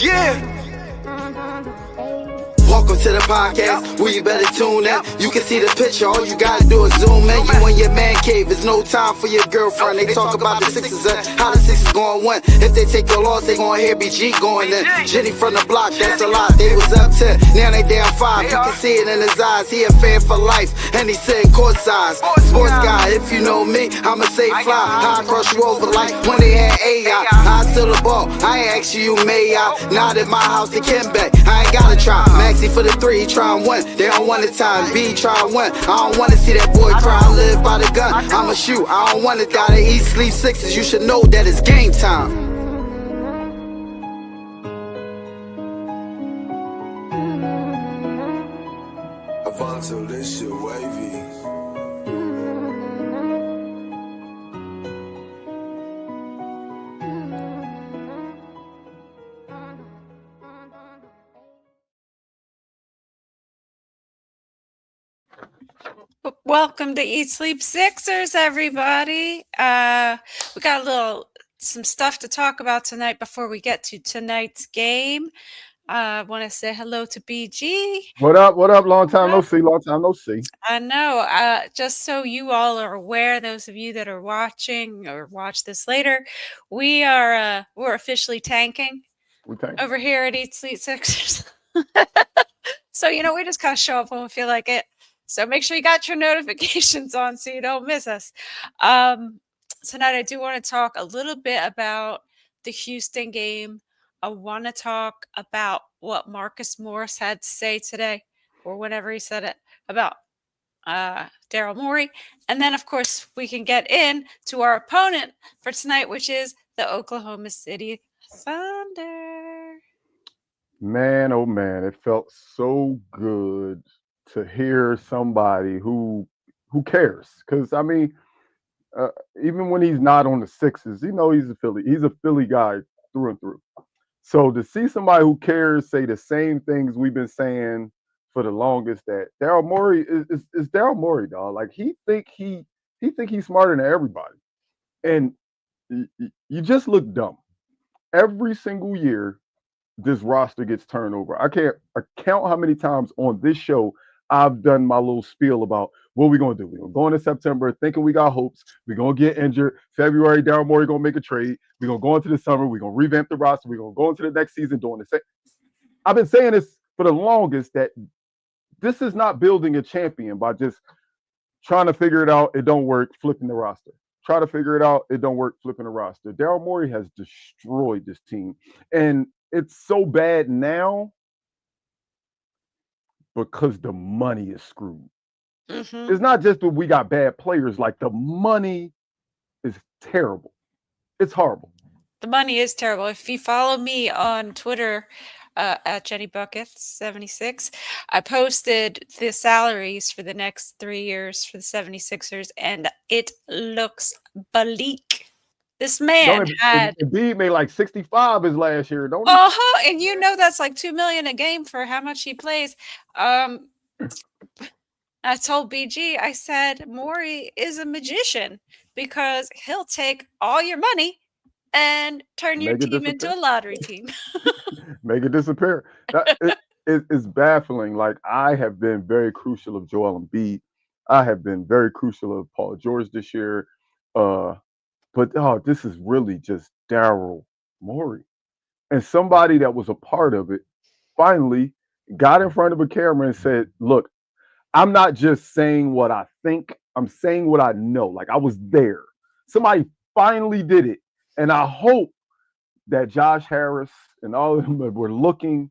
Yeah. Welcome to the podcast, where you better tune in. You can see the picture, all you gotta do is zoom in. You in your man cave, it's no time for your girlfriend. They talk about the Sixers and how the Sixers gonna win. If they take your loss, they gonna hear BG going in. Jenny from the block, that's a lot. They was up 10, now they down 5. You can see it in his eyes, he a fan for life, and he sitting court size. Sports guy, if you know me, I'ma say fly. I cross you over like when they had AI. I still the ball, I ain't ask you, may I? Not at my house, they can back. I ain't gotta try. Maxi for the 3, he try and win. They don't want the time. B try and win. I don't wanna see that boy cry. I live by the gun. I'ma shoot. I don't wanna die. They eat, sleep sixes. You should know that it's game time. Alfonso, this shit wavy. Welcome to Eat Sleep Sixers, everybody. We got some stuff to talk about tonight before we get to tonight's game. I want to say hello to BG. What up? What up? Long time no see. Long time no see. I know. Just so you all are aware, those of you that are watching or watch this later, we're officially tanking over here at Eat Sleep Sixers. So we just kind of show up when we feel like it. So make sure you got your notifications on so you don't miss us. Tonight, I do want to talk a little bit about the Houston game. I want to talk about what Marcus Morris had to say today, or whenever he said it, about Daryl Morey. And then, of course, we can get in to our opponent for tonight, which is the Oklahoma City Thunder. Man, oh man, it felt so good to hear somebody who cares. Because I mean, even when he's not on the Sixers, he's a Philly guy through and through. So to see somebody who cares say the same things we've been saying for the longest, that Daryl Morey is Daryl Morey, dog. Like he think he's smarter than everybody, and you just look dumb every single year. This roster gets turned over. I can't count how many times on this show I've done my little spiel about what we're going to do. We're going to go into September thinking we got hopes. We're going to get injured. February, Daryl Morey going to make a trade. We're going to go into the summer. We're going to revamp the roster. We're going to go into the next season doing the same. I've been saying this for the longest, that this is not building a champion by just trying to figure it out. It don't work, flipping the roster. Try to figure it out. It don't work, flipping the roster. Daryl Morey has destroyed this team. And it's so bad now because the money is screwed. Mm-hmm. It's not just that we got bad players. Like, the money is terrible. It's horrible. The money is terrible. If you follow me on Twitter at JennyBuckets76, I posted the salaries for the next 3 years for the 76ers, and it looks bleak. This man had Embiid made like 65 his last year, don't he? And that's like $2 million a game for how much he plays. I told BG, I said Morey is a magician because he'll take all your money and turn your team into a lottery team. Make it disappear. It's baffling. Like, I have been very crucial of Joel Embiid. I have been very crucial of Paul George this year. But this is really just Daryl Morey. And somebody that was a part of it finally got in front of a camera and said, look, I'm not just saying what I think. I'm saying what I know. Like, I was there. Somebody finally did it. And I hope that Josh Harris and all of them that were looking,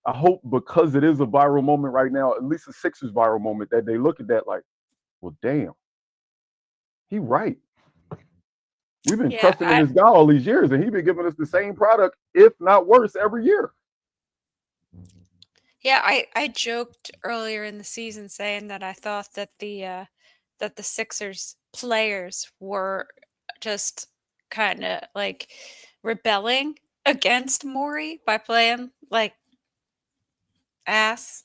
I hope, because it is a viral moment right now, at least a Sixers viral moment, that they look at that like, well, damn, he right. We've been trusting in this guy all these years, and he's been giving us the same product, if not worse, every year. Yeah, I joked earlier in the season saying that I thought that the Sixers players were just kind of like rebelling against Morey by playing like ass.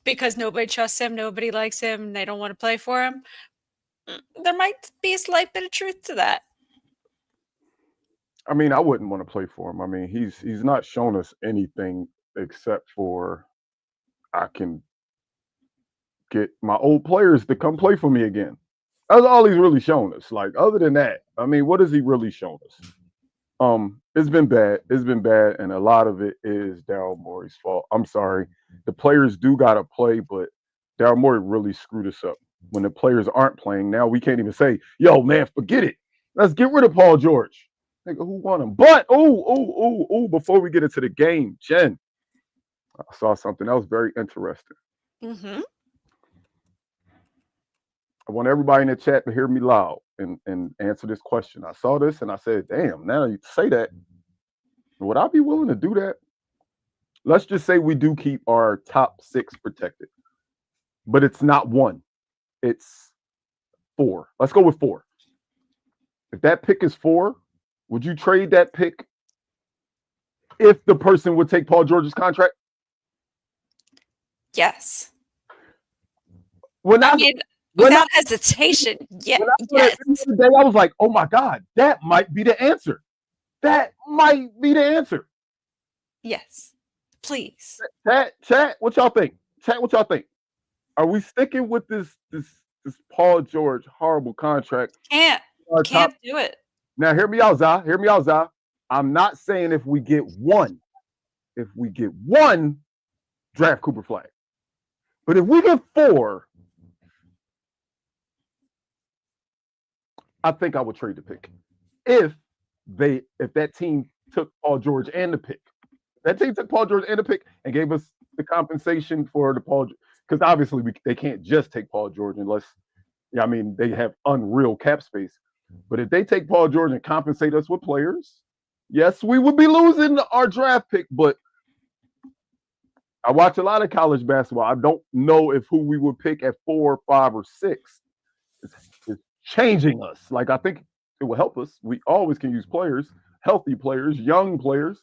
Because nobody trusts him, nobody likes him, and they don't want to play for him. There might be a slight bit of truth to that. I mean, I wouldn't want to play for him. I mean, he's not shown us anything except for I can get my old players to come play for me again. That's all he's really shown us. Like, other than that, I mean, what has he really shown us? It's been bad. It's been bad, and a lot of it is Daryl Morey's fault. I'm sorry. The players do gotta play, but Daryl Morey really screwed us up. When the players aren't playing, now we can't even say, "Yo, man, forget it. Let's get rid of Paul George." Nigga, who won him? But before we get into the game, Jen, I saw something else very interesting. Mm-hmm. I want everybody in the chat to hear me loud and answer this question. I saw this and I said, damn, now you say that. Would I be willing to do that? Let's just say we do keep our top 6 protected, but it's not 1, it's 4. Let's go with 4. If that pick is 4, would you trade that pick if the person would take Paul George's contract? Yes. When I mean, without hesitation, yes. At the end of the day, I was like, oh my God, that might be the answer. That might be the answer. Yes. Please. Chat, what y'all think? Chat, what y'all think? Are we sticking with this Paul George horrible contract? Can't do it. Now, hear me out, Zah. Hear me out, Zah. I'm not saying if we get 1. If we get 1, draft Cooper Flag. But if we get 4, I think I would trade the pick. If that team took Paul George and the pick. That team took Paul George and the pick and gave us the compensation for the Paul, because obviously they can't just take Paul George unless, I mean, they have unreal cap space. But if they take Paul George and compensate us with players, yes, we would be losing our draft pick. But I watch a lot of college basketball. I don't know if who we would pick at 4, 5, or 6 is changing us. Like, I think it will help us. We always can use players, healthy players, young players.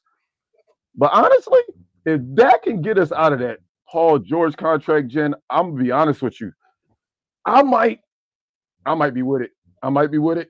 But honestly, if that can get us out of that Paul George contract, Jen, I'm gonna be honest with you. I might be with it. I might be with it.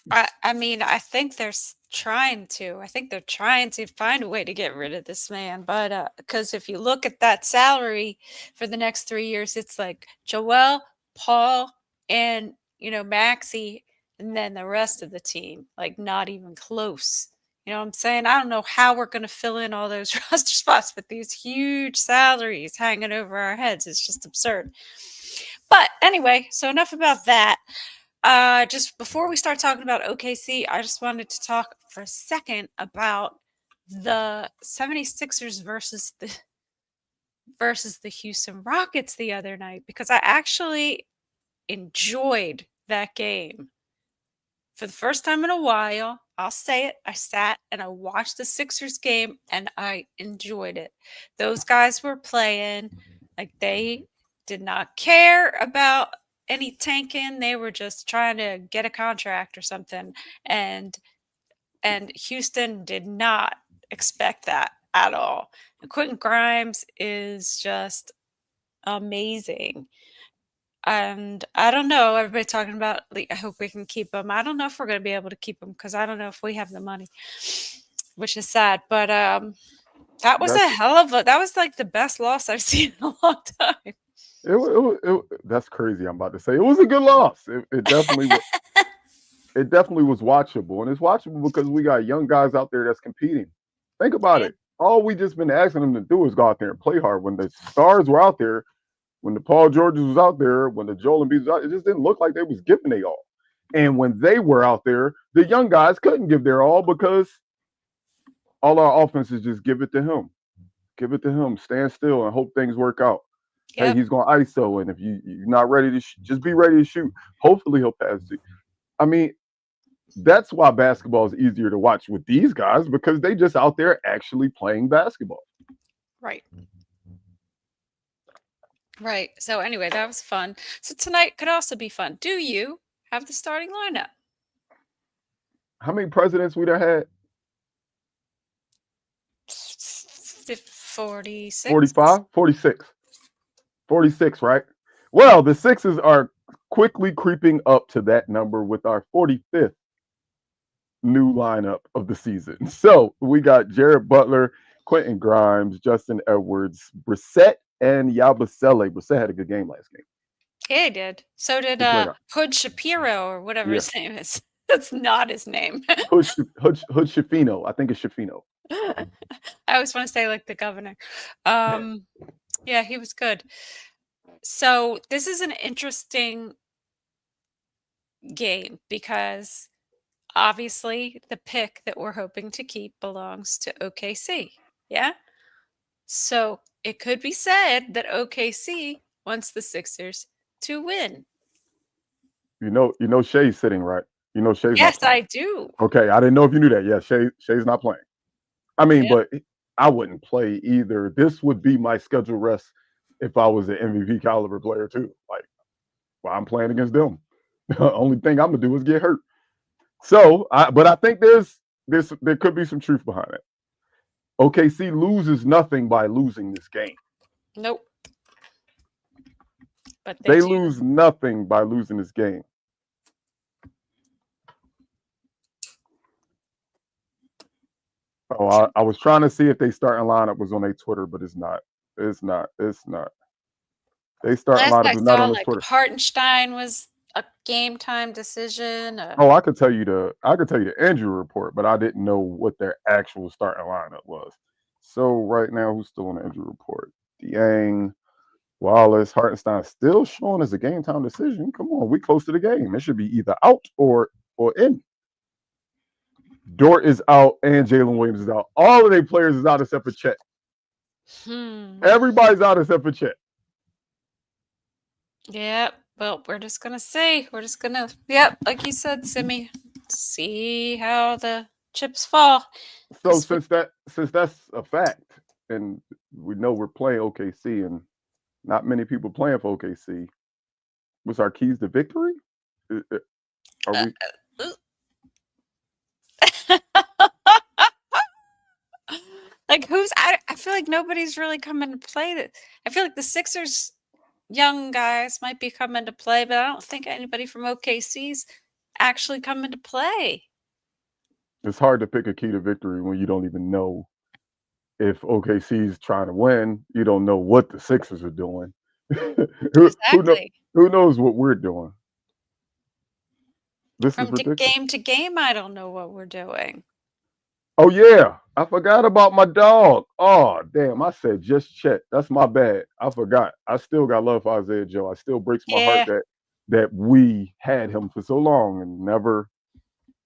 I mean, I think they're trying to. I think they're trying to find a way to get rid of this man. But because if you look at that salary for the next 3 years, it's like Joel, Paul, and Maxey, and then the rest of the team, like not even close. You know what I'm saying? I don't know how we're going to fill in all those roster spots with these huge salaries hanging over our heads. It's just absurd. But anyway, so enough about that. Just before we start talking about OKC, I just wanted to talk for a second about the 76ers versus the Houston Rockets the other night, because I actually enjoyed that game. For the first time in a while, I'll say it, I sat and I watched the Sixers game and I enjoyed it. Those guys were playing like they did not care about any tanking. They were just trying to get a contract or something. And Houston did not expect that at all. And Quentin Grimes is just amazing. And I don't know, everybody talking about, I hope we can keep him. I don't know if we're going to be able to keep him because I don't know if we have the money, which is sad. But that was that was like the best loss I've seen in a long time. That's crazy. I'm about to say it was a good loss. It definitely was. It definitely was watchable, and it's watchable because we got young guys out there that's competing. Think about it. All we just been asking them to do is go out there and play hard. When the stars were out there, when the Paul Georges was out there, when the Joel Embiid was out, it just didn't look like they was giving their all. And when they were out there, the young guys couldn't give their all because all our offenses just give it to him. Give it to him. Stand still and hope things work out. Yep. Hey, he's going to ISO, and if you're not ready to just be ready to shoot. Hopefully he'll pass it. I mean, that's why basketball is easier to watch with these guys, because they just out there actually playing basketball. Right. Right. So anyway, that was fun. So tonight could also be fun. Do you have the starting lineup? How many presidents we done had? 46. 45? 46. 46, right? Well, the Sixers are quickly creeping up to that number with our 45th new lineup of the season. So we got Jared Butler, Quentin Grimes, Justin Edwards, Brissett, and Yabusele. Brissett had a good game last game. Yeah, he did. So did He played out. Hood Shapiro or whatever Yeah. his name is. That's not his name. Hood Shafino. I think it's Shafino. I always want to say like the governor. Yeah, he was good. So this is an interesting game because obviously the pick that we're hoping to keep belongs to OKC. Yeah. So it could be said that OKC wants the Sixers to win. You know Shay's sitting, right? You know Shay's not Yes, playing. I do. Okay, I didn't know if you knew that. Yeah, Shay's not playing. I mean, Yep. but I wouldn't play either. This would be my schedule rest if I was an MVP caliber player too. Like, well, I'm playing against them. The only thing I'm gonna do is get hurt. So, but I think there could be some truth behind it. OKC loses nothing by losing this game. Nope. But They lose nothing by losing this game. Oh, I was trying to see if they starting lineup was on their Twitter, but it's not. It's not. They starting last I lineup is not saw, on their like Twitter. Hartenstein was a game time decision. Oh, I could tell you the injury report, but I didn't know what their actual starting lineup was. So right now, who's still on the injury report? Dieng, Wallace, Hartenstein still showing as a game time decision. Come on, we close to the game. It should be either out or in. Dort is out and Jalen Williams is out. All of their players is out except for Chet. Everybody's out except for Chet. Yep. Well, we're just gonna see. We're just gonna, yep, like you said, Simi, see how the chips fall. So since that's a fact, and we know we're playing OKC, and not many people playing for OKC, what's our keys to victory? Are we? Like I feel like nobody's really coming to play that. I feel like the Sixers young guys might be coming to play, but I don't think anybody from OKC's actually coming to play. It's hard to pick a key to victory when you don't even know if OKC's trying to win. You don't know what the Sixers are doing. Exactly. Who knows what we're doing? This From is ridiculous. game to game, I don't know what we're doing. Oh yeah, I forgot about my dog. Oh damn, I said just Chet. That's my bad. I forgot. I still got love for Isaiah Joe. I still breaks my heart that we had him for so long and never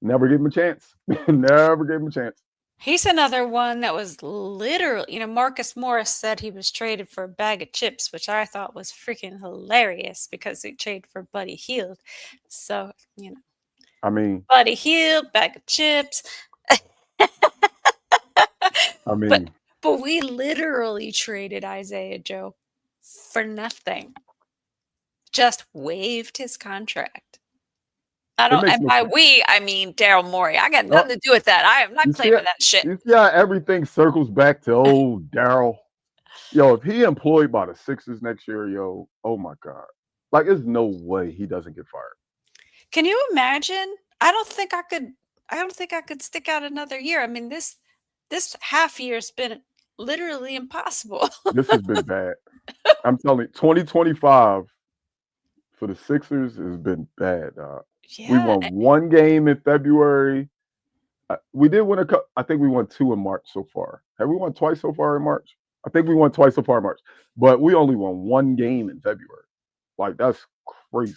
gave him a chance. Never gave him a chance. He's another one that was literally, Marcus Morris said he was traded for a bag of chips, which I thought was freaking hilarious because he traded for Buddy Hield. So, I mean, Buddy Hield, bag of chips. I mean, but we literally traded Isaiah Joe for nothing. Just waived his contract. And by we, I mean Daryl Morey. I got nothing to do with that. I am not claiming that shit. You see how everything circles back to old Daryl? Yo, if he employed by the Sixers next year, yo, oh my God. Like, there's no way he doesn't get fired. Can you imagine? I don't think I could stick out another year. I mean, this half year's been literally impossible. This has been bad. I'm telling you, 2025 for the Sixers has been bad, dog. Yeah. We won one game in February. We did win a cup. I think we won 2 in March so far. Have we won twice so far in March? I think we won twice so far in March. But we only won one game in February. Like, that's crazy.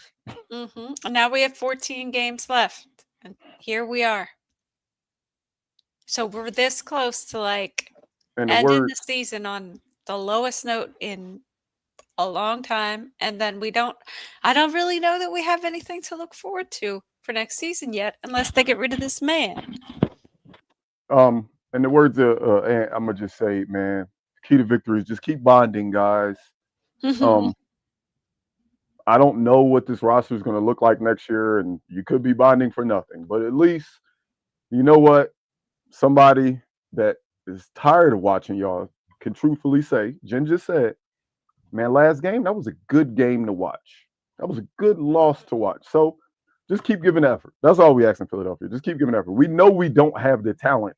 And now we have 14 games left. And here we are. So we're this close to ending the season on the lowest note in a long time, and then I don't really know that we have anything to look forward to for next season yet, unless they get rid of this man. In the words of I'm gonna just say, man, key to victory is just keep bonding, guys. I don't know what this roster is going to look like next year, and you could be bonding for nothing, but at least you know what, somebody that is tired of watching y'all can truthfully say, Jen just said, man, last game, that was a good game to watch. That was a good loss to watch. So Just keep giving effort. That's all we ask in Philadelphia. Just keep giving effort. We know we don't have the talent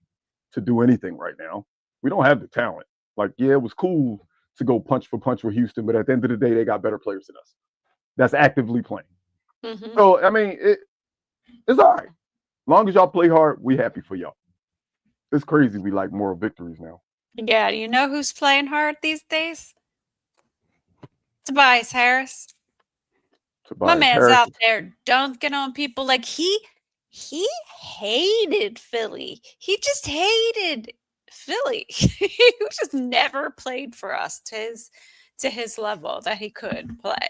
to do anything right now. We don't have the talent. Like, yeah, it was cool to go punch for punch with Houston, but at the end of the day, they got better players than us. That's actively playing. Mm-hmm. So, I mean, it's all right. Long as y'all play hard, we happy for y'all. It's crazy we like moral victories now. Yeah, you know who's playing hard these days? Tobias Harris. My Tobias man's Harris. out there dunking on people like he hated Philly. He just hated Philly. He just never played for us to his level that he could play.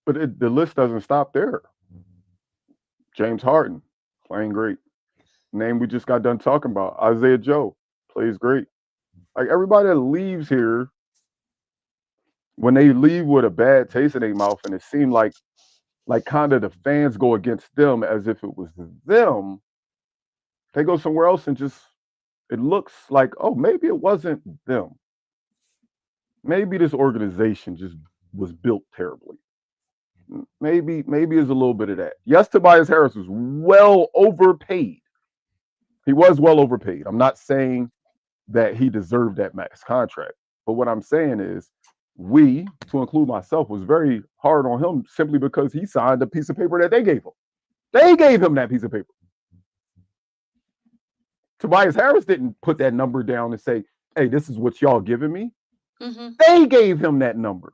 But the list doesn't stop there. James Harden, playing great. Name we just got done talking about, Isaiah Joe, plays great. Like everybody that leaves here, when they leave with a bad taste in their mouth, and it seemed like kind of the fans go against them as if it was them, they go somewhere else and just it looks like, oh, maybe it wasn't them. Maybe this organization just was built terribly. Maybe it's a little bit of that. Yes, Tobias Harris was well overpaid. He was well overpaid. I'm not saying that he deserved that max contract. But what I'm saying is we, to include myself, was very hard on him simply because he signed a piece of paper that they gave him. They gave him that piece of paper. Tobias Harris didn't put that number down and say, hey, this is what y'all giving me. Mm-hmm. They gave him that number.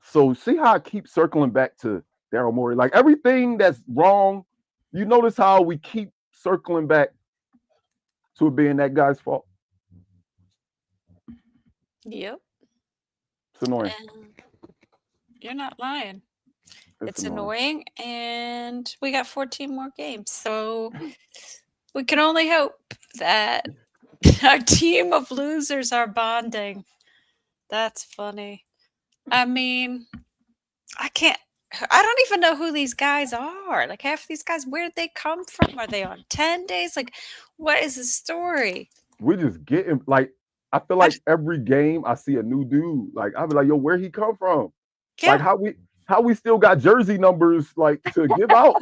So see how I keep circling back to Daryl Morey? Like everything that's wrong, you notice how we keep circling back to it being that guy's fault? Yep. It's annoying. And you're not lying. It's annoying. And we got 14 more games. So we can only hope that our team of losers are bonding. That's funny. I mean, I don't even know who these guys are. Like half of these guys, where did they come from? Are they on 10 days? Like, what is the story? We just getting like I feel like every game I see a new dude. Like I'll be like, yo, where he come from? Yeah. Like how we still got jersey numbers like to give out.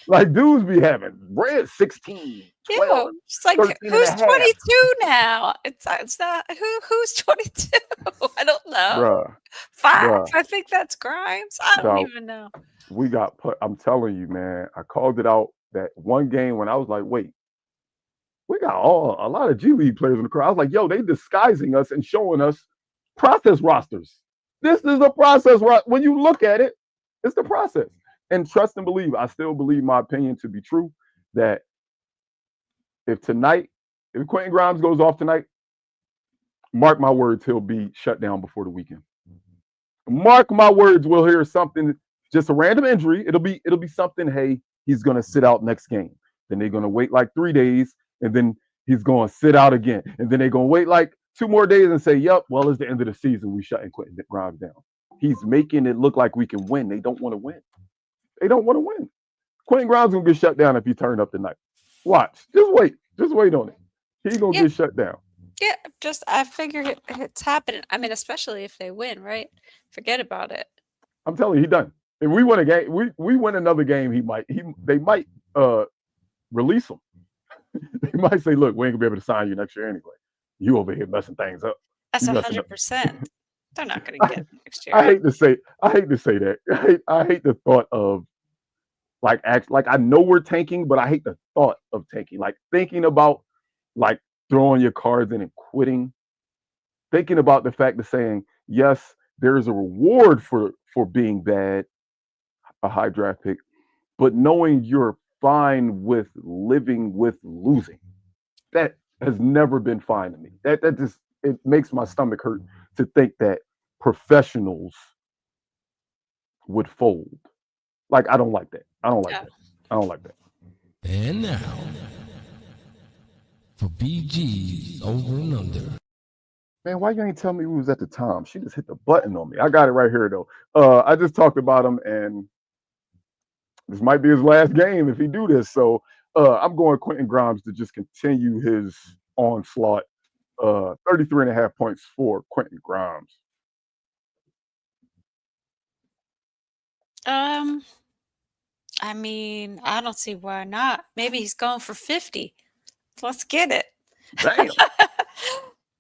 Like dudes be having red 16, 12, Yeah, it's like 13 who's and a half. 22 now? It's not who's 22. I don't know. Bruh. 5. bruh. I think that's Grimes. I don't Dog. even know. We got put. I'm telling you, man. I called it out that one game when I was like, wait, we got a lot of G League players in the crowd. I was like, yo, they disguising us and showing us process rosters. This is a process. When you look at it, it's the process. And trust and believe. I still believe my opinion to be true that if Quentin Grimes goes off tonight, mark my words, he'll be shut down before the weekend. Mark my words, we'll hear something, just a random injury. It'll be something, hey, he's gonna sit out next game. Then they're gonna wait like 3 days, and then he's gonna sit out again. And then they're gonna wait like 2 more days and say, yep, well, it's the end of the season. We shutting Quentin Grimes down. He's making it look like we can win. They don't want to win. They don't want to win. Quentin Grimes gonna get shut down if he turned up tonight. Watch. Just wait. Just wait on it. He's gonna get shut down. Yeah, I figure it's happening. I mean, especially if they win, right? Forget about it. I'm telling you, he done. If we win a game, we win another game, they might release him. They might say, look, we ain't gonna be able to sign you next year anyway. You over here messing things up. That's 100%. They're not gonna get next year. I hate to say that. I hate the thought of like I know we're tanking, but I hate the thought of tanking. Like thinking about like throwing your cards in and quitting. Thinking about the fact of saying, yes, there is a reward for being bad, a high draft pick, but knowing you're fine with living with losing. That has never been fine to me. That just it makes my stomach hurt to think that professionals would fold. Like I don't like that. I don't like that. And now for BG's over and under. Man, why you ain't tell me who was at the time? She just hit the button on me. I got it right here though. I just talked about him, and this might be his last game if he do this. So I'm going Quentin Grimes to just continue his onslaught. 33.5 points for Quentin Grimes. I mean, I don't see why not. Maybe he's going for 50. Let's get it. Damn.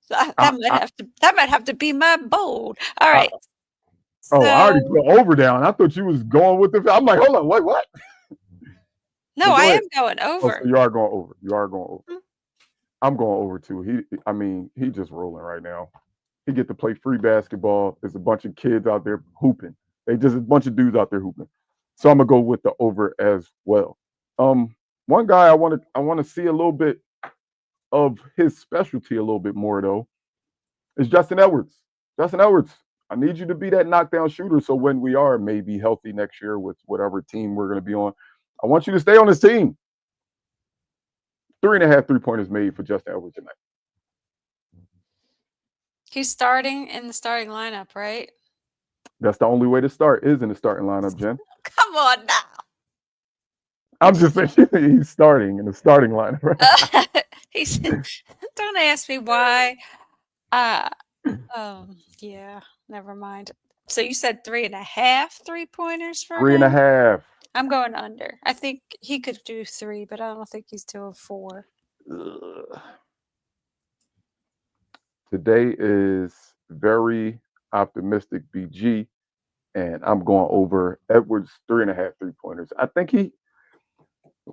That I, that might have to be my bold. All I, right. oh, I already So put over down. I thought you was going with the. I'm like, hold on, wait, what? no, But I go am ahead. going Oh, so over. you are going over. You are going over. Mm. I'm going over too. I mean, he just rolling right now. He get to play free basketball. There's a bunch of kids out there hooping. They just a bunch of dudes out there hooping. So I'm gonna go with the over as well. One guy I want to see a little bit of his specialty a little bit more though is Justin Edwards. Justin Edwards, I need you to be that knockdown shooter. So when we are maybe healthy next year with whatever team we're going to be on, I want you to stay on this team. 3.5 3-pointers made for Justin Edwards tonight. He's starting in the starting lineup, right? That's the only way to start is in the starting lineup, Jen. Come on now. I'm just saying he's starting in the starting lineup. Right? He's don't ask me why. Yeah, never mind. So you said 3.5 3-pointers for Three and a him? half. I'm going under. I think he could do 3, but I don't think he's doing 4. Ugh. Today is very optimistic BG, and I'm going over Edwards 3.5 3-pointers. I think he,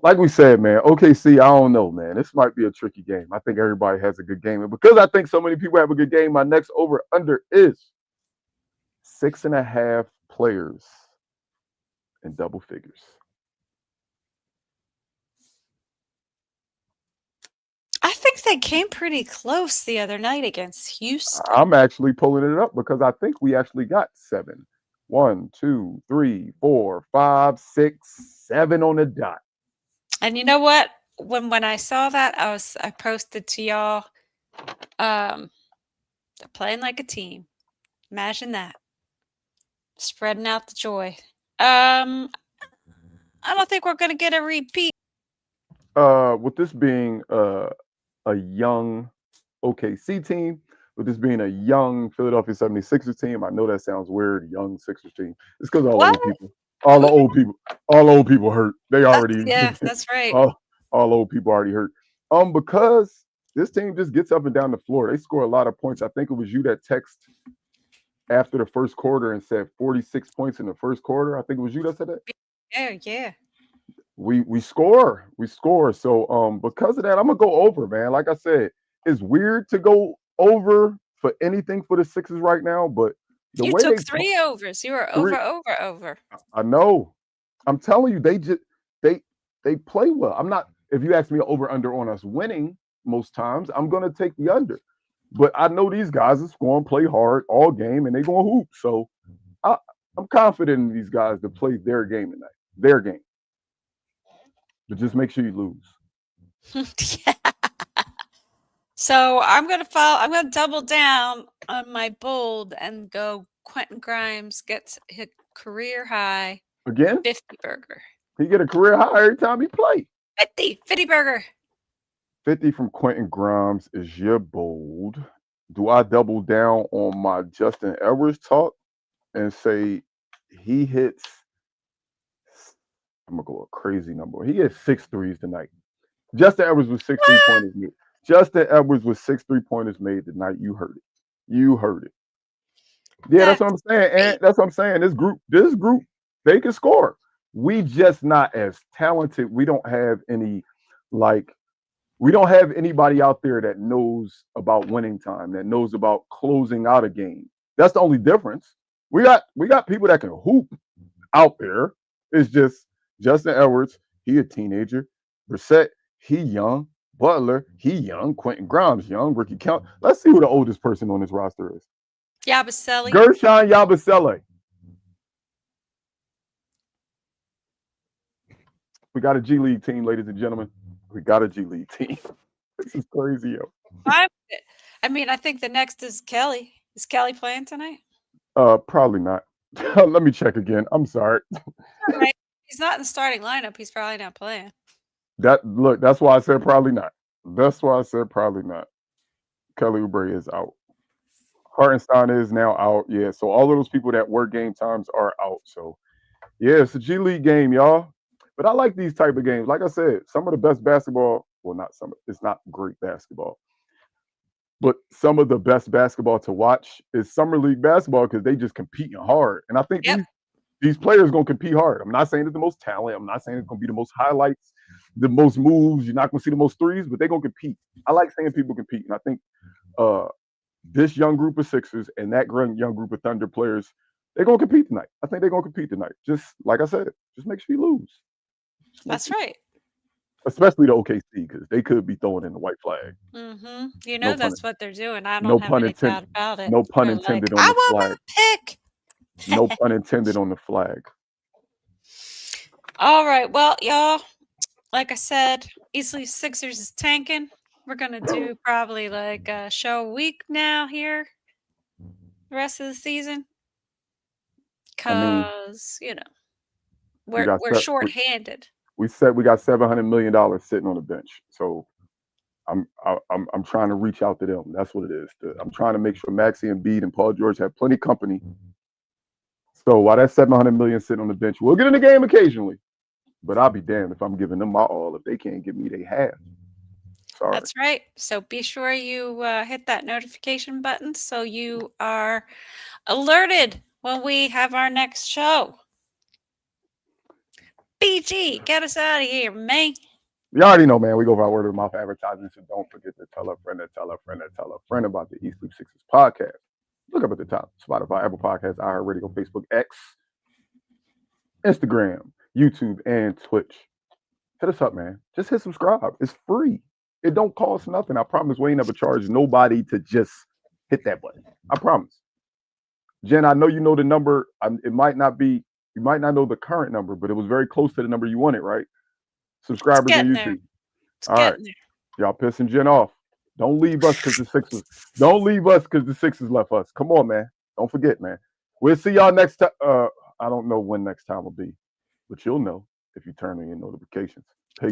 like we said, man, OKC, I don't know, man. This might be a tricky game. I think everybody has a good game. And because I think so many people have a good game, my next over under is 6.5 players in double figures. I think they came pretty close the other night against Houston. I'm actually pulling it up because I think we actually got 7. 1, 2, 3, 4, 5, 6, 7 on the dot. And you know what? When I saw that, I posted to y'all. They're playing like a team. Imagine that. Spreading out the joy. I don't think we're gonna get a repeat. With this being a young OKC team, with this being a young Philadelphia 76ers team, I know that sounds weird, young Sixers team. It's because all What? old people, all the old people, all old people hurt. They already, That's right. all old people already hurt. Because this team just gets up and down the floor. They score a lot of points. I think it was you that text after the first quarter and said 46 points in the first quarter. I think it was you that said that. Yeah. We score. So because of that, I'm gonna go over, man. Like I said, it's weird to go over for anything for the Sixers right now, but the You way took they 3 overs. You were three, over. I know. I'm telling you, they play well. I'm not. If you ask me over under on us winning most times, I'm gonna take the under. But I know these guys are going to play hard all game and they're going to hoop. So I'm confident in these guys to play their game tonight. Their game. But just make sure you lose. Yeah. So I'm gonna double down on my bold and go Quentin Grimes gets his career high Again, 50 burger. he get a career high every time he play. 50 burger. 50 from Quentin Grimes is your bold. Do I double down on my Justin Edwards talk and say he hits? I'm gonna go a crazy number. He hit 6 threes tonight. Justin Edwards was 6 3-pointers made. Justin Edwards was 6 3-pointers made tonight. You heard it. Yeah, that's what I'm saying. And that's what I'm saying. This group, they can score. We just not as talented. We don't have any we don't have anybody out there that knows about winning time, that knows about closing out a game. That's the only difference. We got people that can hoop out there. It's just Justin Edwards, he a teenager. Brissett, he young. Butler, he young. Quentin Grimes, young. Ricky Count. Let's see who the oldest person on this roster is. Yabusele. Gershon Yabusele. We got a G League team, ladies and gentlemen. We got a G League team. This is crazy, yo. I mean, I think the next is Kelly. Is Kelly playing tonight? Probably not. Let me check again. I'm sorry. Right. He's not in the starting lineup. He's probably not playing. That's why I said probably not. Kelly Oubre is out. Hartenstein is now out. Yeah. So all of those people that were game times are out. So Yeah, it's a G League game, y'all. But I like these type of games. Like I said, some of the best basketball, well, not some, it's not great basketball, but some of the best basketball to watch is summer league basketball because they just competing hard. And I think Yep. these players gonna compete hard. I'm not saying it's the most talent. I'm not saying it's gonna be the most highlights, the most moves. You're not gonna see the most threes, but they're gonna compete. I like seeing people compete, and I think this young group of Sixers and that young group of Thunder players, they're gonna compete tonight. I think they're gonna compete tonight. Just like I said, just make sure you lose. That's right. Especially the OKC because they could be throwing in the white flag. Mm-hmm. You No know pun. that's what they're doing. I No don't have pun any doubt intended. about it. No pun They're like, intended on I the want flag. my pick. No pun intended on the flag. All right. Well, y'all, like I said, Easily Sixers is tanking. We're gonna do probably like a show a week now here, the rest of the season. I mean, Cause, you know, we got we're short-handed. we said we got $700 million sitting on the bench. So I'm trying to reach out to them. That's what it is. I'm trying to make sure Maxey and Bede and Paul George have plenty company. So while that $700 million sitting on the bench, we'll get in the game occasionally. But I'll be damned if I'm giving them my all if they can't give me their half. Sorry. That's right. So be sure you hit that notification button so you are alerted when we have our next show. BG, get us out of here, man. You already know, man. We go by word of mouth advertising, so don't forget to tell a friend, to tell a friend, to tell a friend about the East Loop Sixers podcast. Look up at the top: Spotify, Apple Podcasts, iHeartRadio, Facebook, X, Instagram, YouTube, and Twitch. Hit us up, man. Just hit subscribe. It's free. It don't cost nothing. I promise we ain't never charged nobody to just hit that button. I promise. Jen, I know you know the number. It might not be, you might not know the current number, but it was very close to the number you wanted, right? Subscribers on YouTube. All right. Y'all pissing Jen off. Don't leave us because the Sixers. Don't leave us because the Sixers left us. Come on, man. Don't forget, man. We'll see y'all next time. I don't know when next time will be, but you'll know if you turn on your notifications. Peace.